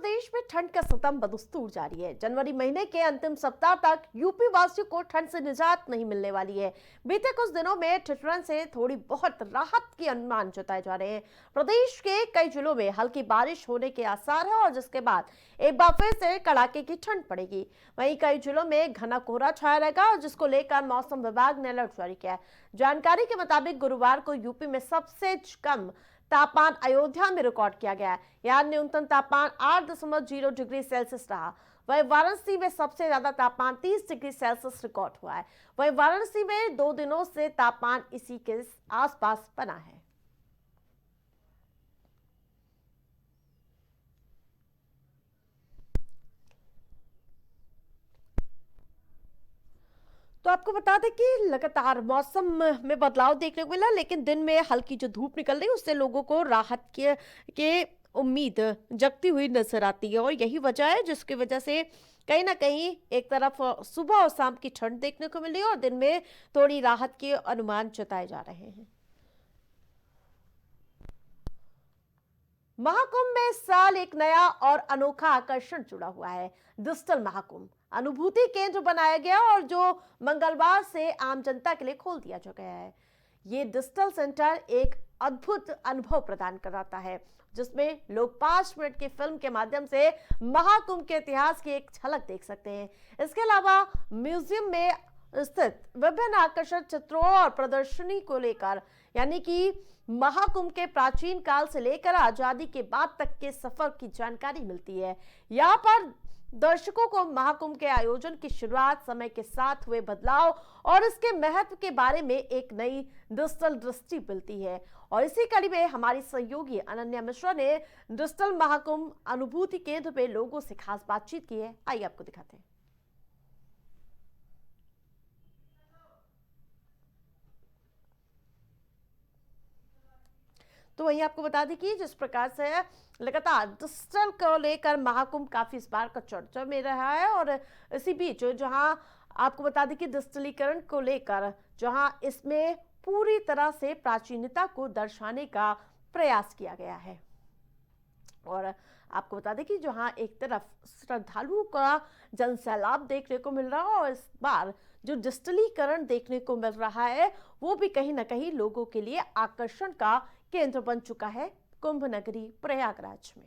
प्रदेश में ठंड का सितम बदस्तूर जारी है। जनवरी महीने के अंतिम सप्ताह तक यूपी वासियों को ठंड से निजात नहीं मिलने वाली है। बीते कुछ दिनों में ठिठुरन से थोड़ी बहुत राहत के अनुमान जताए जा रहे हैं। प्रदेश के कई जिलों में हल्की बारिश होने के आसार है और जिसके बाद एक बार फिर से कड़ाके की ठंड पड़ेगी। वहीं कई जिलों में घना कोहरा छाया रहेगा और जिसको लेकर मौसम विभाग ने अलर्ट जारी किया है। जानकारी के मुताबिक गुरुवार को यूपी में सबसे कम तापमान अयोध्या में रिकॉर्ड किया गया है। यहाँ न्यूनतम तापमान 8.0 डिग्री सेल्सियस रहा। वहीं वाराणसी में सबसे ज्यादा तापमान 30 डिग्री सेल्सियस रिकॉर्ड हुआ है। वहीं वाराणसी में 2 दिनों से तापमान इसी के आसपास बना है। तो आपको बता दें कि लगातार मौसम में बदलाव देखने को मिला, लेकिन दिन में हल्की जो धूप निकल रही है उससे लोगों को राहत के उम्मीद जगती हुई नजर आती है। और यही वजह है जिसकी वजह से कहीं ना कहीं एक तरफ सुबह और शाम की ठंड देखने को मिल रही है और दिन में थोड़ी राहत के अनुमान जताए जा रहे हैं। महाकुंभ में इस साल एक नया और अनोखा आकर्षण जुड़ा हुआ है। डिजिटल महाकुंभ अनुभूति केंद्र बनाया गया और जो मंगलवार से आम जनता के लिए खोल दिया गया है। ये डिजिटल सेंटर एक अद्भुत अनुभव प्रदान कराता है जिसमें लोग 5 मिनट की फिल्म के माध्यम से महाकुंभ के इतिहास की एक झलक देख सकते हैं। इसके अलावा म्यूजियम में स्थित विभिन्न आकर्षक चित्रों और प्रदर्शनी को लेकर यानी कि महाकुंभ के प्राचीन काल से लेकर आजादी के बाद तक के सफर की जानकारी मिलती है। यहाँ पर दर्शकों को महाकुंभ के आयोजन की शुरुआत, समय के साथ हुए बदलाव और इसके महत्व के बारे में एक नई डिजिटल दृष्टि मिलती है। और इसी कड़ी में हमारी सहयोगी अनन्या मिश्रा ने डिजिटल महाकुंभ अनुभूति केंद्र पे लोगों से खास बातचीत की है। आइए आपको दिखाते हैं। तो वहीं आपको बता दें कि जिस प्रकार से लगातार डिजिटल को लेकर महाकुंभ काफी इस बार का चर्चा में रहा है और इसी बीच जहां आपको बता दें कि डिजिटलीकरण को लेकर जहां इसमें पूरी तरह से प्राचीनता को दर्शाने का प्रयास किया गया है। और आपको बता दें कि जहां एक तरफ श्रद्धालुओं का जनसैलाब देखने को मिल रहा है और इस बार जो डिजिटलीकरण देखने को मिल रहा है वो भी कहीं ना कहीं लोगों के लिए आकर्षण का केंद्र बन चुका है कुंभ नगरी प्रयागराज में।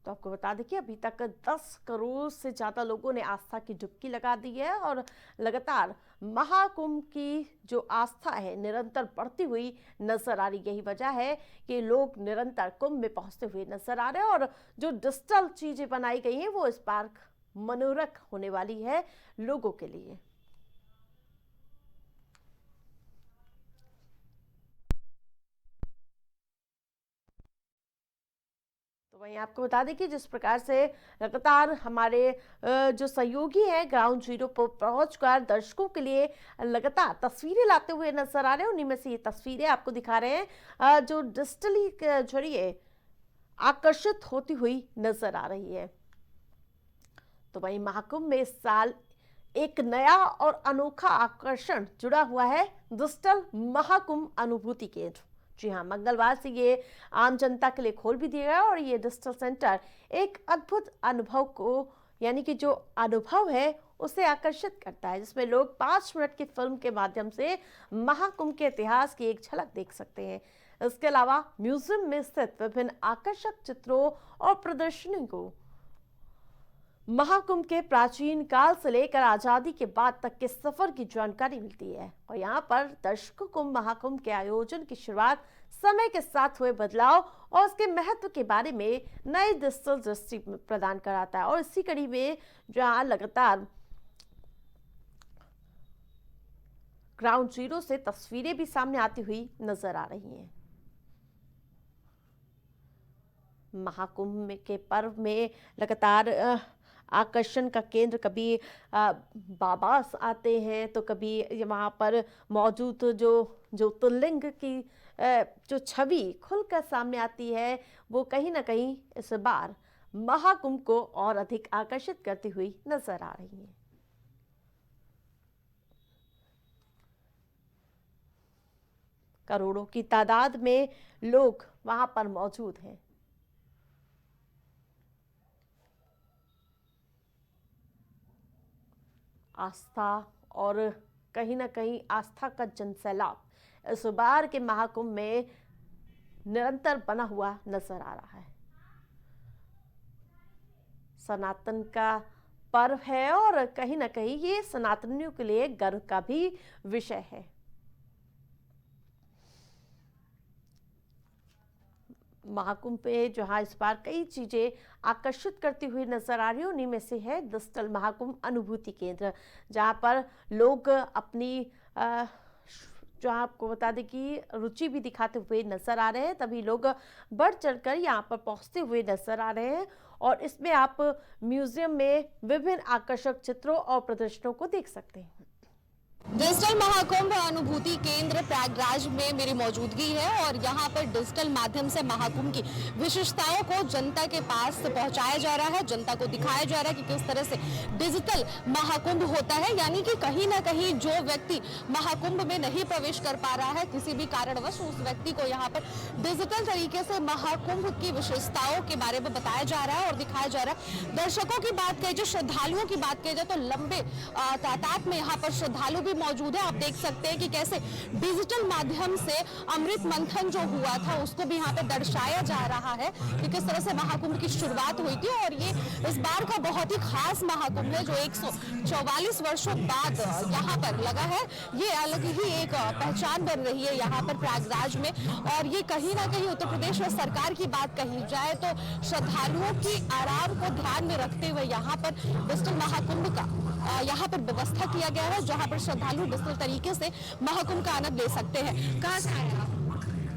तो आपको बता दें कि अभी तक 10 करोड़ से ज्यादा लोगों ने आस्था की डुबकी लगा दी है और लगातार महाकुंभ की जो आस्था है निरंतर बढ़ती हुई नजर आ रही। यही वजह है कि लोग निरंतर कुंभ में पहुंचते हुए नजर आ रहे हैं और जो डिजिटल चीजें बनाई गई हैं वो इस बार मनोरक होने वाली है लोगों के लिए। तो वहीं आपको बता दें कि जिस प्रकार से लगातार हमारे जो सहयोगी हैं ग्राउंड जीरो पर पहुंचकर दर्शकों के लिए लगातार तस्वीरें लाते हुए नजर आ रहे हैं। उन्हीं में से ये तस्वीरें आपको दिखा रहे हैं जो डिजिटली के जरिए आकर्षित होती हुई नजर आ रही है। तो वहीं महाकुंभ में इस साल एक नया और अनोखा आकर्षण जुड़ा हुआ है डिजिटल महाकुंभ अनुभूति केंद्र। जी हाँ, मंगलवार से ये आम जनता के लिए खोल भी दिया गया और ये डिजिटल सेंटर एक अद्भुत अनुभव को यानी कि जो अनुभव है उसे आकर्षित करता है जिसमें लोग 5 मिनट की फिल्म के माध्यम से महाकुंभ के इतिहास की एक झलक देख सकते हैं। इसके अलावा म्यूजियम में स्थित विभिन्न आकर्षक चित्रों और प्रदर्शनी को महाकुंभ के प्राचीन काल से लेकर आजादी के बाद तक के सफर की जानकारी मिलती है। और यहाँ पर दर्शकों को महाकुंभ के आयोजन की शुरुआत, समय के साथ हुए बदलाव और उसके महत्व के बारे में नई डिजिटल दृष्टि प्रदान कराता है। और इसी कड़ी में जहाँ लगातार ग्राउंड जीरो से तस्वीरें भी सामने आती हुई नजर आ रही हैं। महाकुंभ के पर्व में लगातार आकर्षण का केंद्र कभी बाबा आते हैं तो कभी वहाँ पर मौजूद जो ज्योतिर्लिंग की जो छवि खुलकर सामने आती है वो कहीं ना कहीं इस बार महाकुंभ को और अधिक आकर्षित करती हुई नजर आ रही है। करोड़ों की तादाद में लोग वहां पर मौजूद हैं। आस्था और कहीं ना कहीं आस्था का जनसैलाब इस बार के महाकुंभ में निरंतर बना हुआ नजर आ रहा है। सनातन का पर्व है और कहीं ना कहीं ये सनातनियों के लिए गर्व का भी विषय है। महाकुंभ पे जहां इस बार कई चीजें आकर्षित करती हुई नजर आ रही है, उन्हीं में से है डिजिटल महाकुंभ अनुभूति केंद्र, जहां पर लोग अपनी जहां आपको बता दें कि रुचि भी दिखाते हुए नजर आ रहे हैं। तभी लोग बढ़ चढ़कर यहाँ पर पहुंचते हुए नजर आ रहे हैं और इसमें आप म्यूजियम में विभिन्न आकर्षक चित्रों और प्रदर्शनों को देख सकते हैं। डिजिटल महाकुंभ अनुभूति केंद्र प्रयागराज में मेरी मौजूदगी है और यहाँ पर डिजिटल माध्यम से महाकुंभ की विशेषताओं को जनता के पास पहुँचाया जा रहा है, जनता को दिखाया जा रहा है कि किस तरह से डिजिटल महाकुंभ होता है। यानी कि कहीं ना कहीं जो व्यक्ति महाकुंभ में नहीं प्रवेश कर पा रहा है किसी भी कारणवश, उस व्यक्ति को यहाँ पर डिजिटल तरीके से महाकुंभ की विशेषताओं के बारे में बताया जा रहा है और दिखाया जा रहा है। दर्शकों की बात कही जाए, श्रद्धालुओं की बात कही जाए तो लंबे तादाद में यहाँ पर श्रद्धालु भी मौजूद है। आप देख सकते हैं कि कैसे डिजिटल माध्यम से अमृत मंथन जो हुआ था उसको भी यहाँ पे दर्शाया जा रहा है कि किस तरह से महाकुंभ की शुरुआत हुई थी। और ये इस बार का बहुत ही खास महाकुंभ है जो 144 वर्षों बाद यहाँ पर लगा है। ये अलग ही एक पहचान बन रही है यहाँ पर प्रयागराज में। और ये कहीं ना कहीं उत्तर प्रदेश सरकार की बात कही जाए तो श्रद्धालुओं की आराम को ध्यान में रखते हुए यहाँ पर डिजिटल महाकुंभ का यहाँ पर व्यवस्था किया गया है, जहाँ पर श्रद्धालु डिजिटल तरीके से महाकुंभ का आनंद ले सकते हैं। कहाँ से आए आप?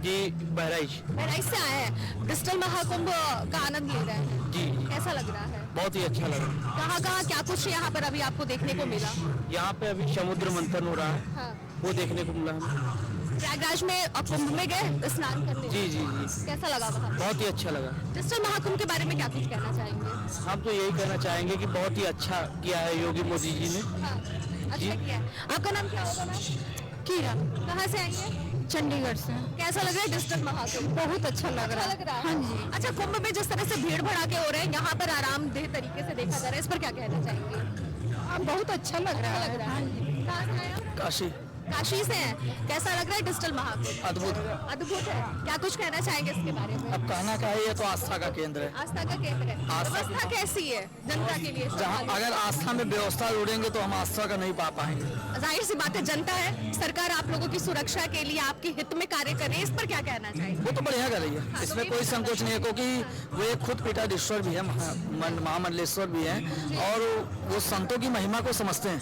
जी बहराइच से आए हैं, डिजिटल महाकुंभ का आनंद ले रहे हैं जी। कैसा लग रहा है? बहुत ही अच्छा लग रहा कहाँ कहाँ क्या कुछ यहाँ पर अभी आपको देखने को मिला? यहाँ पे अभी समुद्र मंथन हो रहा है, हाँ। वो देखने को मिला हमें। प्रयागराज में कुंभ में गए स्नान करने? जी जी जी, कैसा लगा वहाँ? बहुत ही अच्छा लगा। डिजिटल महाकुंभ के बारे में क्या कुछ कहना चाहेंगे? हम तो यही कहना चाहेंगे कि बहुत ही अच्छा किया है योगी मोदी जी ने। हाँ, अच्छा किया है। आपका नाम क्या होगा मैम? कीरा। कहाँ से आई है? चंडीगढ़ से। कैसा लग रहा है डिजिटल महाकुंभ? बहुत अच्छा लग रहा है। हाँ जी। अच्छा, कुंभ में जिस तरह से भीड़ भड़ाके हो रहे हैं, यहाँ पर आरामदेह तरीके से देखा जा रहा है, इस पर क्या कहना चाहेंगे? बहुत अच्छा लग रहा है। कहाँ से आए आप? काशी। काशी से हैं। कैसा लग रहा है डिजिटल महाकुंभ? अद्भुत। अद्भुत है। क्या कुछ कहना चाहेंगे इसके बारे में? अब कहना क्या है, ये तो आस्था का केंद्र है। आस्था का केंद्र है। व्यवस्था कैसी है जनता के लिए? जहाँ अगर आस्था में व्यवस्था जोड़ेंगे तो हम आस्था का नहीं पा पाएंगे। जाहिर सी बात है, जनता है, सरकार आप लोगों की सुरक्षा के लिए आपके हित में कार्य कर रही है, इस पर क्या कहना चाहेंगे? वो तो बढ़िया कर रही है, इसमें कोई संकोच नहीं है, क्योंकि वो एक खुद पीठाधीश्वर भी है, महामंडलेश्वर भी है और वो संतों की महिमा को समझते हैं।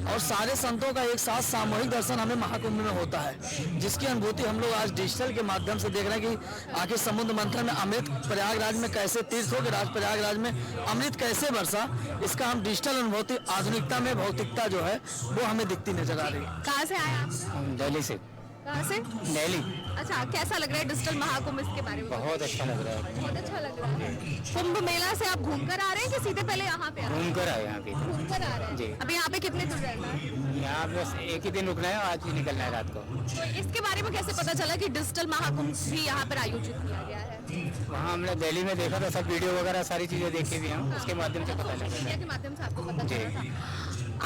और सारे संतों का एक साथ सामूहिक दर्शन हमें महाकुंभ में होता है, जिसकी अनुभूति हम लोग आज डिजिटल के माध्यम से देख रहे हैं कि आखिर समुद्र मंथन में अमृत प्रयागराज में कैसे तीर्थ हो गया, प्रयागराज में अमृत कैसे बरसा, इसका हम डिजिटल अनुभूति आधुनिकता में भौतिकता जो है वो हमें दिखती नजर आ रही है। कहाँ से आए आप? दिल्ली से। कहाँ से? दिल्ली। अच्छा, कैसा लग रहा है डिजिटल महाकुंभ, इसके बारे में? बहुत अच्छा लग रहा है। बहुत अच्छा लग रहा है। कुंभ मेला से आप घूमकर आ रहे हैं कि सीधे पहले यहाँ पे? घूमकर आए यहाँ पे। घूमकर आ रहे हैं जी। अभी यहाँ पे कितने दिन रहना है? यहाँ बस एक ही दिन रुकना है, आज ही निकलना है रात को। तो इसके बारे में कैसे पता चला कि डिजिटल महाकुंभ भी यहाँ पर आयोजित किया गया है? वहाँ हमने दिल्ली में देखा था, सब वीडियो वगैरह सारी चीजें देखी थी हम, उसके माध्यम से पता चला। मीडिया के माध्यम से आपको पता चला था।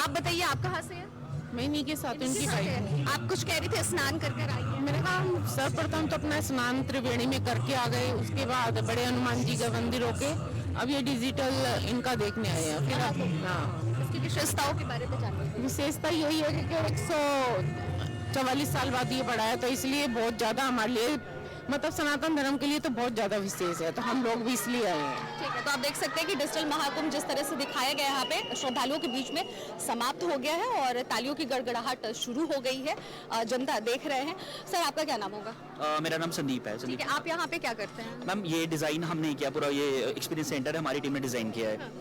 आप बताइए, आप कहाँ से हैं? मैं इन्हीं के साथ उनकी भाई हूँ। आप कुछ कह रही थे, स्नान कर आई है? मैंने कहा हम सर्वप्रथम तो अपना स्नान त्रिवेणी में करके आ गए, उसके बाद बड़े हनुमान जी का मंदिर होके अब ये डिजिटल इनका देखने आए हैं। फिर हाँ, इसकी विशेषताओं के बारे में जानते विशेषता यही है कि 144 साल बाद ये पड़ा है, तो इसलिए बहुत ज्यादा हमारे लिए, मतलब सनातन धर्म के लिए तो बहुत ज्यादा विशेष है, तो हम लोग भी इसलिए आए हैं। ठीक है, तो आप देख सकते हैं कि डिजिटल महाकुंभ जिस तरह से दिखाया गया यहाँ पे श्रद्धालुओं के बीच में समाप्त हो गया है और तालियों की गड़गड़ाहट शुरू हो गई है, जनता देख रहे हैं। सर, आपका क्या नाम होगा? मेरा नाम संदीप है। ठीक है, आप यहाँ पे क्या करते हैं? मैम, ये डिज़ाइन हमने किया, पूरा ये एक्सपीरियंस सेंटर है, हमारी टीम ने डिज़ाइन किया है।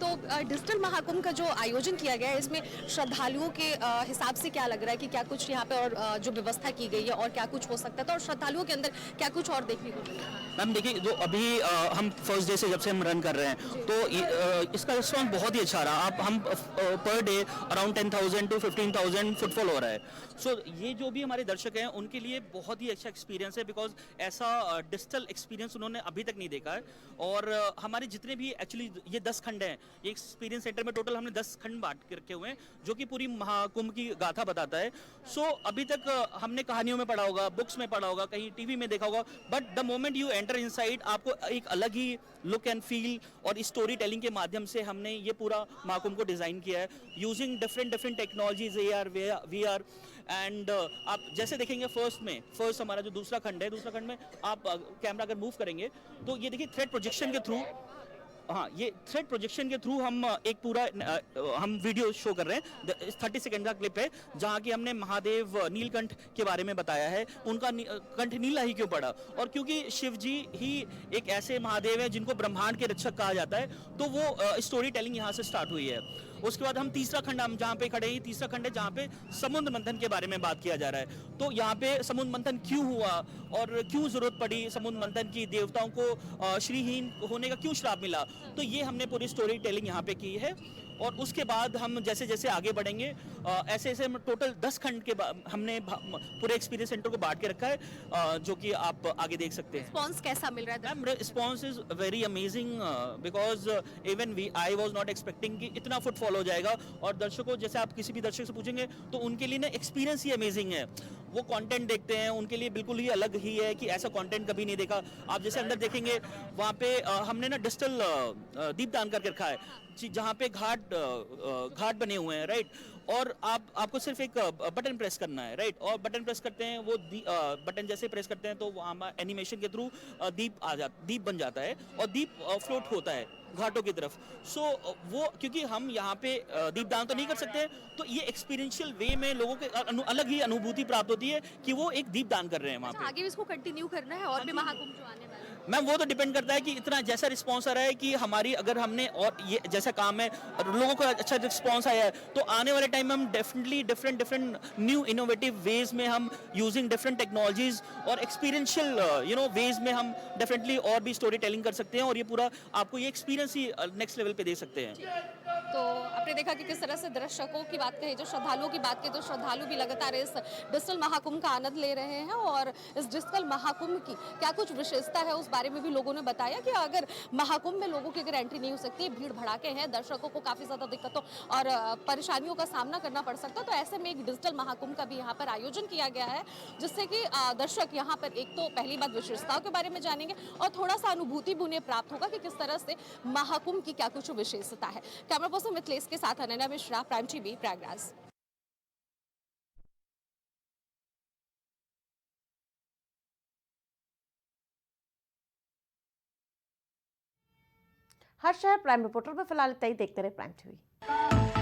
तो डिजिटल महाकुंभ का जो आयोजन किया गया है इसमें श्रद्धालुओं के हिसाब से क्या लग रहा है कि क्या कुछ यहाँ पे और जो व्यवस्था की गई है और क्या कुछ हो सकता था और श्रद्धालुओं के अंदर क्या कुछ और देखने को मिला? मैम देखिए, जो अभी हम फर्स्ट डे से जब से हम रन कर रहे हैं तो इसका रिस्पॉन्स बहुत ही अच्छा रहा। हम per day around 10,000 to 15,000 footfall हो रहा है। सो ये जो भी हमारे दर्शक हैं उनके लिए बहुत ही अच्छा एक्सपीरियंस है, बिकॉज ऐसा डिजिटल एक्सपीरियंस उन्होंने अभी तक नहीं देखा है। और हमारे जितने भी एक्चुअली ये 10 खंड हैं, ये एक्सपीरियंस सेंटर में टोटल हमने 10 खंड बांट के रखे हुए हैं जो कि पूरी महाकुंभ की गाथा बताता है। सो अभी तक हमने कहानियों में पढ़ा होगा, बुक्स में पढ़ा होगा, कहीं टीवी में देखा होगा, but the moment you enter inside आपको एक अलग ही लुक एंड फील और स्टोरी टेलिंग के माध्यम से हमने ये पूरा महाकुंभ को डिजाइन किया है using different technologies, AR VR। And आप जैसे देखेंगे फर्स्ट हमारा जो दूसरा खंड में आप कैमरा अगर मूव करेंगे तो ये देखिए थ्रेड प्रोजेक्शन के थ्रू, हाँ ये थ्रेड प्रोजेक्शन के थ्रू हम एक पूरा हम वीडियो शो कर रहे हैं। 30 सेकंड का क्लिप है जहाँ की हमने महादेव नीलकंठ के बारे में बताया है, उनका कंठ नीला ही क्यों पड़ा, और क्योंकि शिव जी ही एक ऐसे महादेव है जिनको ब्रह्मांड के रक्षक कहा जाता है, तो वो स्टोरी टेलिंग यहाँ से स्टार्ट हुई है। उसके बाद हम तीसरा खंड, हम जहाँ पे खड़े हैं, तीसरा खंड है जहाँ पे समुद्र मंथन के बारे में बात किया जा रहा है। तो यहाँ पे समुद्र मंथन क्यों हुआ और क्यों जरूरत पड़ी समुद्र मंथन की, देवताओं को श्रीहीन होने का क्यों श्राप मिला, तो ये हमने पूरी स्टोरी टेलिंग यहाँ पे की है। और उसके बाद हम जैसे जैसे आगे बढ़ेंगे ऐसे हम टोटल 10 खंड के हमने पूरे एक्सपीरियंस सेंटर को बांट के रखा है, जो कि आप आगे देख सकते हैं। रिस्पॉन्स कैसा मिल रहा है? Ma'am response is very amazing, because even I was not expecting कि इतना फुटफॉल हो जाएगा। और दर्शकों, जैसे आप किसी भी दर्शक से पूछेंगे तो उनके लिए ना एक्सपीरियंस ही अमेजिंग है। वो कंटेंट देखते हैं, उनके लिए बिल्कुल ही अलग ही है कि ऐसा कंटेंट कभी नहीं देखा। आप जैसे अंदर देखेंगे वहाँ पे हमने ना डिजिटल दीपदान करके रखा है जहाँ पे घाट बने हुए हैं, राइट। और आपको सिर्फ एक बटन प्रेस करना है, राइट, और बटन प्रेस करते हैं, वो बटन जैसे प्रेस करते हैं तो वहाँ एनिमेशन के थ्रू दीप बन जाता है और दीप फ्लोट होता है घाटों की तरफ। सो वो क्योंकि हम यहाँ पे दीपदान तो नहीं कर सकते, तो ये एक्सपीरियंशियल वे में लोगों के अलग ही अनुभूति प्राप्त होती है कि वो एक दीपदान कर रहे हैं वहाँ पे। आगे भी इसको कंटिन्यू करना है और भी महाकुंभ जो आने वाला है? मैम वो तो डिपेंड करता है कि इतना जैसा रिस्पांस आ रहा है कि हमारी, अगर हमने और ये जैसा काम है और लोगों को अच्छा रिस्पांस आया है, तो आने वाले टाइम में हम definitely different new innovative veg में हम यूजिंग डिफरेंट टेक्नोलॉजीज और एक्सपीरियंशियल वेज में हम डेफिनेटली और भी स्टोरी टेलिंग कर सकते हैं, और ये पूरा आपको ये एक्सपीरियंस ही नेक्स्ट लेवल पे दे सकते हैं। तो आपने देखा कि किस तरह से दर्शकों की बात कही, जो श्रद्धालुओं की बात कही, तो श्रद्धालु भी लगातार इस डिजिटल महाकुंभ का आनंद ले रहे हैं। और इस डिजिटल महाकुंभ की क्या कुछ विशेषता है उस बारे में भी लोगों ने बताया कि अगर महाकुंभ में लोगों की अगर एंट्री नहीं हो सकती है, भीड़ भड़ाके हैं, दर्शकों को काफ़ी ज़्यादा दिक्कतों और परेशानियों का सामना करना पड़ सकता है, तो ऐसे में एक डिजिटल महाकुंभ का भी यहाँ पर आयोजन किया गया है, जिससे कि दर्शक यहाँ पर एक तो पहली बात विशेषताओं के बारे में जानेंगे और थोड़ा सा अनुभूति भी उन्हें प्राप्त होगा कि किस तरह से महाकुंभ की क्या कुछ विशेषता है। कैमरा पर्सन मिथिलेश के साथ अनन्या मिश्रा, प्राइम टीवी, प्रयागराज। हर शहर प्राइम रिपोर्टर में फिलहाल इतना ही। देखते रहे प्राइम टीवी।